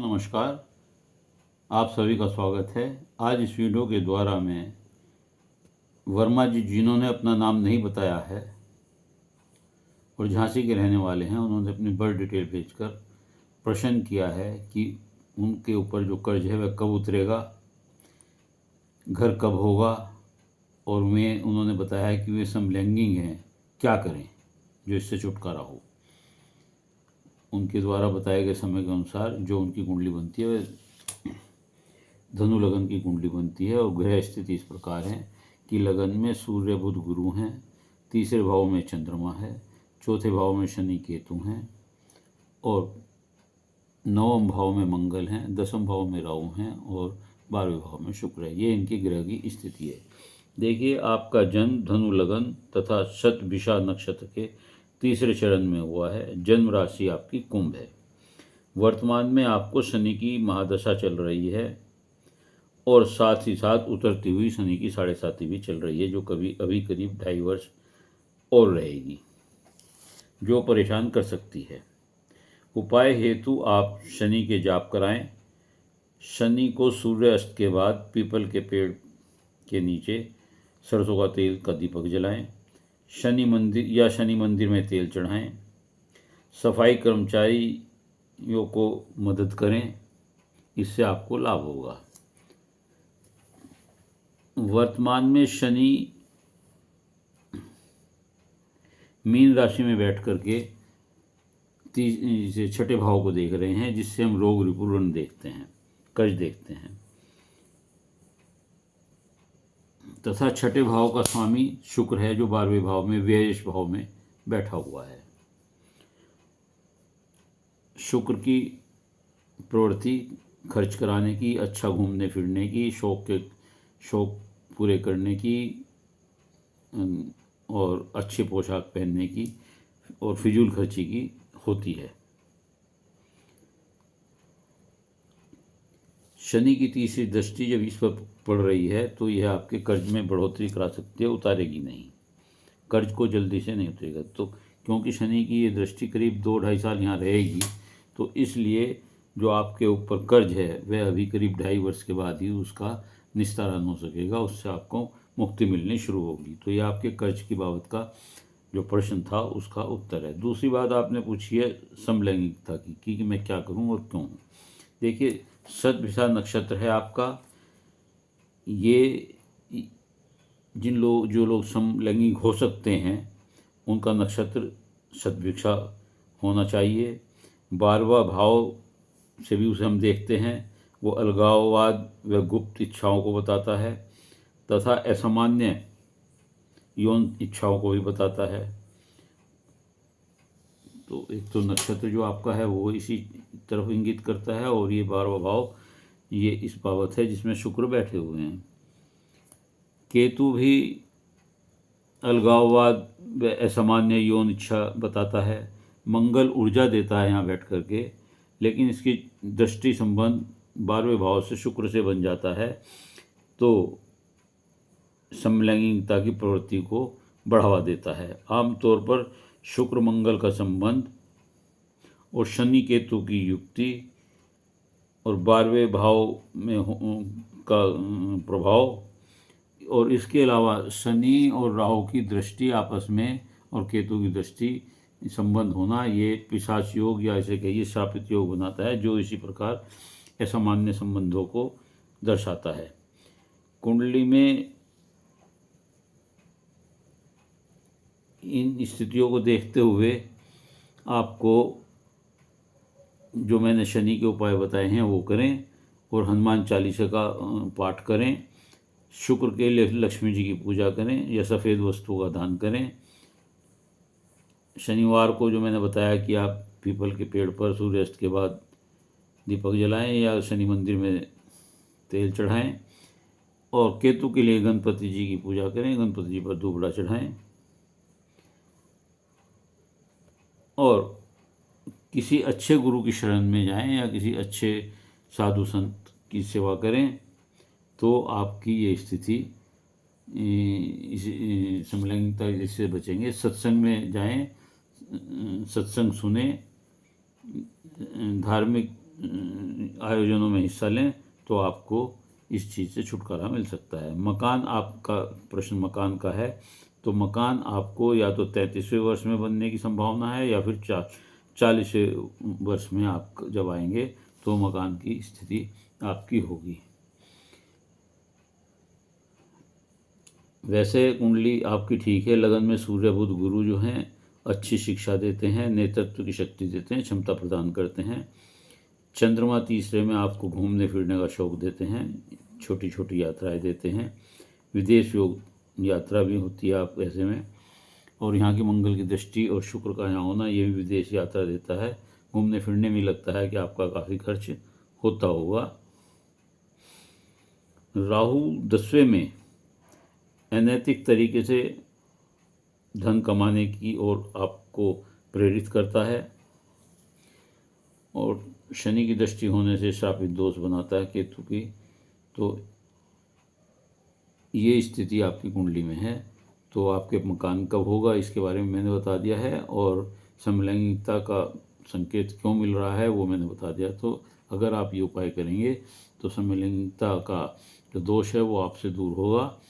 नमस्कार। आप सभी का स्वागत है। आज इस वीडियो के द्वारा मैं वर्मा जी, जिन्होंने अपना नाम नहीं बताया है और झांसी के रहने वाले हैं, उन्होंने अपनी बर्थ डिटेल भेजकर प्रश्न किया है कि उनके ऊपर जो कर्ज है वह कब उतरेगा, घर कब होगा, और उन्होंने बताया है कि वे समलैंगिक हैं, क्या करें जो इससे छुटकारा हो। उनके द्वारा बताए गए समय के अनुसार जो उनकी कुंडली बनती है वह धनु लगन की कुंडली बनती है और ग्रह स्थिति इस प्रकार है कि लगन में सूर्य बुध गुरु हैं, तीसरे भाव में चंद्रमा है, चौथे भाव में शनि केतु हैं और नवम भाव में मंगल हैं, दसम भाव में राहु हैं और 12वें भाव में शुक्र है। ये इनकी ग्रह की स्थिति है। देखिए, आपका जन्म धनु लगन तथा शतभिषा नक्षत्र के तीसरे चरण में हुआ है। जन्म राशि आपकी कुंभ है। वर्तमान में आपको शनि की महादशा चल रही है और साथ ही साथ उतरती हुई शनि की 7.5 भी चल रही है, जो अभी करीब 2.5 वर्ष और रहेगी, जो परेशान कर सकती है। उपाय हेतु आप शनि के जाप कराएं। शनि को सूर्यास्त के बाद पीपल के पेड़ के नीचे सरसों का तेल का दीपक जलाएं। शनि मंदिर में तेल चढ़ाएं। सफाई कर्मचारियों को मदद करें, इससे आपको लाभ होगा। वर्तमान में शनि मीन राशि में बैठ करके छठे भाव को देख रहे हैं, जिससे हम रोग ऋण देखते हैं, कर्ज देखते हैं, तथा छठे भाव का स्वामी शुक्र है, जो 12वें भाव में व्ययेश भाव में बैठा हुआ है। शुक्र की प्रवृत्ति खर्च कराने की, अच्छा घूमने फिरने की, शौक पूरे करने की और अच्छे पोशाक पहनने की और फिजूल खर्ची की होती है। शनि की तीसरी दृष्टि जब इस पर पड़ रही है तो यह आपके कर्ज में बढ़ोतरी करा सकती है, उतारेगी नहीं। कर्ज को जल्दी से नहीं उतरेगा, तो क्योंकि शनि की ये दृष्टि करीब 2-2.5 साल यहाँ रहेगी, तो इसलिए जो आपके ऊपर कर्ज है वह अभी करीब 2.5 वर्ष के बाद ही उसका निस्तारण हो सकेगा, उससे आपको मुक्ति मिलनी शुरू होगी। तो ये आपके कर्ज की बाबत का जो प्रश्न था उसका उत्तर है। दूसरी बात आपने पूछी है समलैंगिकता की कि मैं क्या करूं और क्यों। देखिए, शतभिषा नक्षत्र है आपका। ये जो लोग समलैंगिक हो सकते हैं उनका नक्षत्र शतभिषा होना चाहिए। 12वां भाव से भी उसे हम देखते हैं, वो अलगाववाद व गुप्त इच्छाओं को बताता है तथा असामान्य यौन इच्छाओं को भी बताता है। तो एक तो नक्षत्र जो आपका है वो इसी तरफ इंगित करता है, और ये 12वां भाव ये इस बाबत है जिसमें शुक्र बैठे हुए हैं। केतु भी अलगाववाद व असामान्य यौन इच्छा बताता है। मंगल ऊर्जा देता है यहाँ बैठ करके, लेकिन इसकी दृष्टि संबंध 12वें भाव से शुक्र से बन जाता है, तो समलैंगिकता की प्रवृत्ति को बढ़ावा देता है। आमतौर पर शुक्र मंगल का संबंध और शनि केतु की युक्ति और 12वें भाव में का प्रभाव, और इसके अलावा शनि और राहु की दृष्टि आपस में और केतु की दृष्टि संबंध होना, ये पिशाच योग या ऐसे कहिए श्रापित योग बनाता है, जो इसी प्रकार असामान्य संबंधों को दर्शाता है। कुंडली में इन स्थितियों को देखते हुए आपको जो मैंने शनि के उपाय बताए हैं वो करें और हनुमान चालीसा का पाठ करें। शुक्र के लिए लक्ष्मी जी की पूजा करें या सफ़ेद वस्तु का दान करें। शनिवार को जो मैंने बताया कि आप पीपल के पेड़ पर सूर्यास्त के बाद दीपक जलाएं या शनि मंदिर में तेल चढ़ाएं, और केतु के लिए गणपति जी की पूजा करें, गणपति जी पर धूपड़ा चढ़ाएं, और किसी अच्छे गुरु की शरण में जाएं या किसी अच्छे साधु संत की सेवा करें, तो आपकी ये स्थिति समलैंगिकता इससे बचेंगे। सत्संग में जाएं, सत्संग सुने, धार्मिक आयोजनों में हिस्सा लें तो आपको इस चीज़ से छुटकारा मिल सकता है। मकान, आपका प्रश्न मकान का है, तो मकान आपको या तो 33वें वर्ष में बनने की संभावना है या फिर 40वें वर्ष में आप जब आएंगे तो मकान की स्थिति आपकी होगी। वैसे कुंडली आपकी ठीक है। लगन में सूर्य बुध गुरु जो हैं अच्छी शिक्षा देते हैं, नेतृत्व की शक्ति देते हैं, क्षमता प्रदान करते हैं। चंद्रमा तीसरे में आपको घूमने फिरने का शौक देते हैं, छोटी छोटी यात्राएं देते हैं। विदेश योग यात्रा भी होती है आप ऐसे में, और यहाँ की मंगल की दृष्टि और शुक्र का यहाँ होना ये भी विदेश यात्रा देता है। घूमने फिरने में लगता है कि आपका काफ़ी खर्च होता होगा। राहु 10वें में अनैतिक तरीके से धन कमाने की ओर आपको प्रेरित करता है, और शनि की दृष्टि होने से श्रापित दोष बनाता है केतु की। तो ये स्थिति आपकी कुंडली में है। तो आपके मकान कब होगा इसके बारे में मैंने बता दिया है, और समलैंगिकता का संकेत क्यों मिल रहा है वो मैंने बता दिया। तो अगर आप ये उपाय करेंगे तो समलैंगिकता का जो दोष है वो आपसे दूर होगा,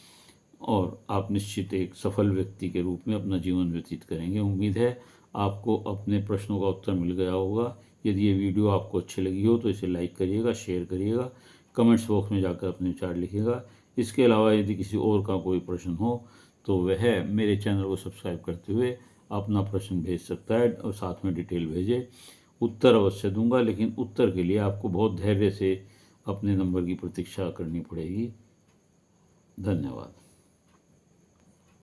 और आप निश्चित एक सफल व्यक्ति के रूप में अपना जीवन व्यतीत करेंगे। उम्मीद है आपको अपने प्रश्नों का उत्तर मिल गया होगा। यदि ये वीडियो आपको अच्छी लगी हो तो इसे लाइक करिएगा, शेयर करिएगा, कमेंट्स बॉक्स में जाकर अपने विचार लिखिएगा। इसके अलावा यदि किसी और का कोई प्रश्न हो तो वह मेरे चैनल को सब्सक्राइब करते हुए अपना प्रश्न भेज सकता है, और साथ में डिटेल भेजे। उत्तर अवश्य दूंगा, लेकिन उत्तर के लिए आपको बहुत धैर्य से अपने नंबर की प्रतीक्षा करनी पड़ेगी। धन्यवाद।